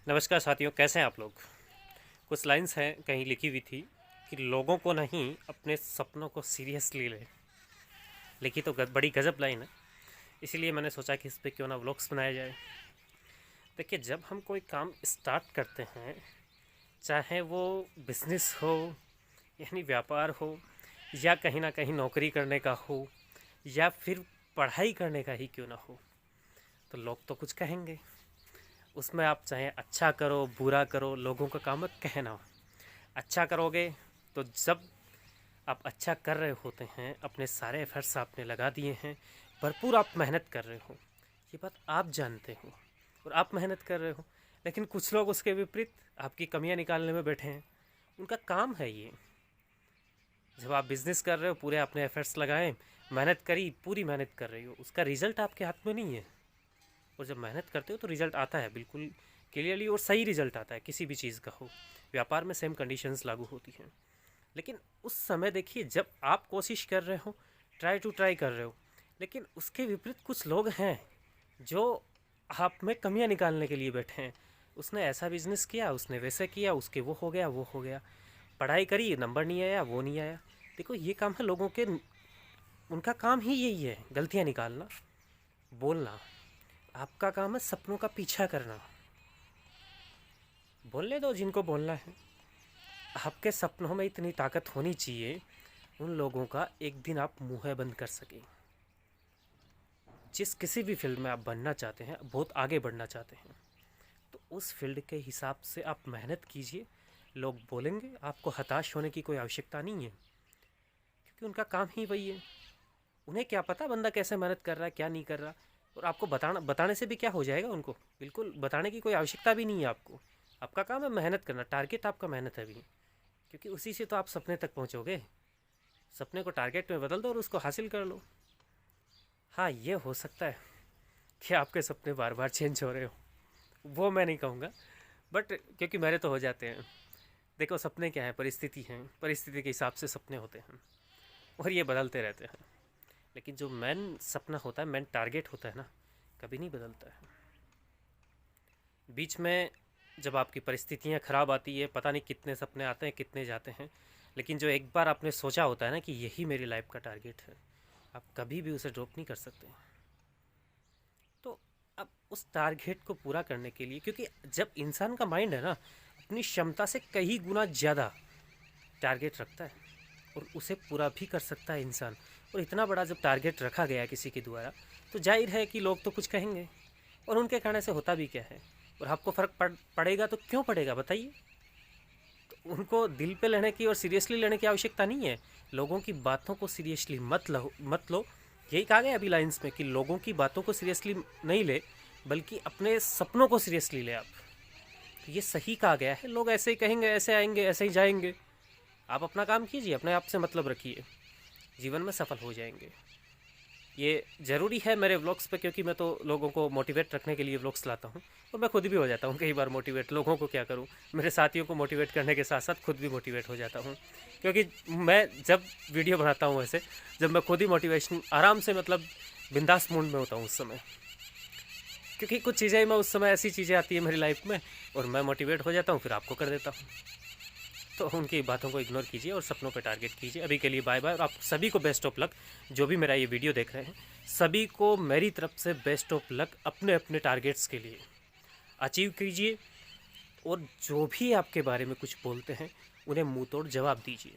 नमस्कार साथियों, कैसे हैं आप लोग। कुछ लाइंस हैं कहीं लिखी हुई थी कि लोगों को नहीं अपने सपनों को सीरियसली ले। लिखी तो बड़ी गजब लाइन है, इसीलिए मैंने सोचा कि इस पे क्यों ना व्लॉग्स बनाया जाए। देखिए, जब हम कोई काम स्टार्ट करते हैं, चाहे वो बिजनेस हो यानी व्यापार हो, या कहीं ना कहीं नौकरी करने का हो, या फिर पढ़ाई करने का ही क्यों ना हो, तो लोग तो कुछ कहेंगे। उसमें आप चाहे अच्छा करो बुरा करो, लोगों का काम है कहना। अच्छा करोगे तो जब आप अच्छा कर रहे होते हैं, अपने सारे एफर्ट्स आपने लगा दिए हैं, भरपूर आप मेहनत कर रहे हो, ये बात आप जानते हो और आप मेहनत कर रहे हो। लेकिन कुछ लोग उसके विपरीत आपकी कमियां निकालने में बैठे हैं। उनका काम है ये। जब आप बिज़नेस कर रहे हो, पूरे अपने एफर्ट्स लगाएं, मेहनत करी, पूरी मेहनत कर रही हो, उसका रिज़ल्ट आपके हाथ में नहीं है। और जब मेहनत करते हो तो रिज़ल्ट आता है, बिल्कुल क्लियरली और सही रिज़ल्ट आता है। किसी भी चीज़ का हो, व्यापार में सेम कंडीशंस लागू होती हैं। लेकिन उस समय देखिए, जब आप कोशिश कर रहे हो, ट्राई कर रहे हो, लेकिन उसके विपरीत कुछ लोग हैं जो आप में कमियां निकालने के लिए बैठे हैं। उसने ऐसा बिजनेस किया, उसने वैसे किया, उसके वो हो गया, वो हो गया। पढ़ाई करी, नंबर नहीं आया, वो नहीं आया। देखो, ये काम है लोगों के। उनका काम ही यही है, गलतियां निकालना, बोलना। आपका काम है सपनों का पीछा करना। बोलने दो जिनको बोलना है। आपके सपनों में इतनी ताकत होनी चाहिए, उन लोगों का एक दिन आप मुंह बंद कर सकें। जिस किसी भी फील्ड में आप बनना चाहते हैं, बहुत आगे बढ़ना चाहते हैं, तो उस फील्ड के हिसाब से आप मेहनत कीजिए। लोग बोलेंगे, आपको हताश होने की कोई आवश्यकता नहीं है, क्योंकि उनका काम ही वही है। उन्हें क्या पता बंदा कैसे मेहनत कर रहा है, क्या नहीं कर रहा। और आपको बताने से भी क्या हो जाएगा उनको। बिल्कुल बताने की कोई आवश्यकता भी नहीं है आपको। आपका काम है मेहनत करना, टारगेट आपका मेहनत है अभी, क्योंकि उसी से तो आप सपने तक पहुंचोगे। सपने को टारगेट में बदल दो और उसको हासिल कर लो। हाँ, ये हो सकता है कि आपके सपने बार बार चेंज हो रहे हो, वो मैं नहीं कहूँगा, बट क्योंकि मेरे तो हो जाते हैं। देखो, सपने क्या है, परिस्थिति हैं, परिस्थिति के हिसाब से सपने होते हैं और ये बदलते रहते हैं। लेकिन जो मेन सपना होता है, मेन टारगेट होता है ना, कभी नहीं बदलता है। बीच में जब आपकी परिस्थितियाँ ख़राब आती है, पता नहीं कितने सपने आते हैं, कितने जाते हैं, लेकिन जो एक बार आपने सोचा होता है ना कि यही मेरी लाइफ का टारगेट है, आप कभी भी उसे ड्रॉप नहीं कर सकते। तो अब उस टारगेट को पूरा करने के लिए, क्योंकि जब इंसान का माइंड है ना, अपनी क्षमता से कई गुना ज़्यादा टारगेट रखता है और उसे पूरा भी कर सकता है इंसान। और इतना बड़ा जब टारगेट रखा गया किसी के द्वारा, तो जाहिर है कि लोग तो कुछ कहेंगे, और उनके कहने से होता भी क्या है। और आपको फ़र्क पड़ेगा तो क्यों पड़ेगा, बताइए। तो उनको दिल पे लेने की और सीरियसली लेने की आवश्यकता नहीं है। लोगों की बातों को सीरियसली मत लो। यही कहा गया अभी लाइन्स में कि लोगों की बातों को सीरियसली नहीं ले, बल्कि अपने सपनों को सीरियसली ले आप। तो ये सही कहा गया है। लोग ऐसे ही कहेंगे, ऐसे आएंगे, ऐसे ही जाएंगे। आप अपना काम कीजिए, अपने आप से मतलब रखिए, जीवन में सफल हो जाएंगे। ये ज़रूरी है मेरे व्लॉग्स पे, क्योंकि मैं तो लोगों को मोटिवेट रखने के लिए व्लॉग्स लाता हूँ, और मैं खुद भी हो जाता हूँ कई बार मोटिवेट। लोगों को क्या करूँ, मेरे साथियों को मोटिवेट करने के साथ साथ खुद भी मोटिवेट हो जाता हूँ। क्योंकि मैं जब वीडियो बनाता हूँ वैसे, जब मैं खुद ही मोटिवेशन आराम से, मतलब बिंदास मूड में होता हूँ उस समय, क्योंकि कुछ चीज़ें मैं उस समय, ऐसी चीज़ें आती है मेरी लाइफ में और मैं मोटिवेट हो जाता हूँ, फिर आपको कर देता हूँ। तो उनकी बातों को इग्नोर कीजिए और सपनों पे टारगेट कीजिए। अभी के लिए बाय बाय, और आप सभी को बेस्ट ऑफ लक। जो भी मेरा ये वीडियो देख रहे हैं, सभी को मेरी तरफ से बेस्ट ऑफ लक अपने अपने टारगेट्स के लिए। अचीव कीजिए, और जो भी आपके बारे में कुछ बोलते हैं, उन्हें मुंह तोड़ जवाब दीजिए।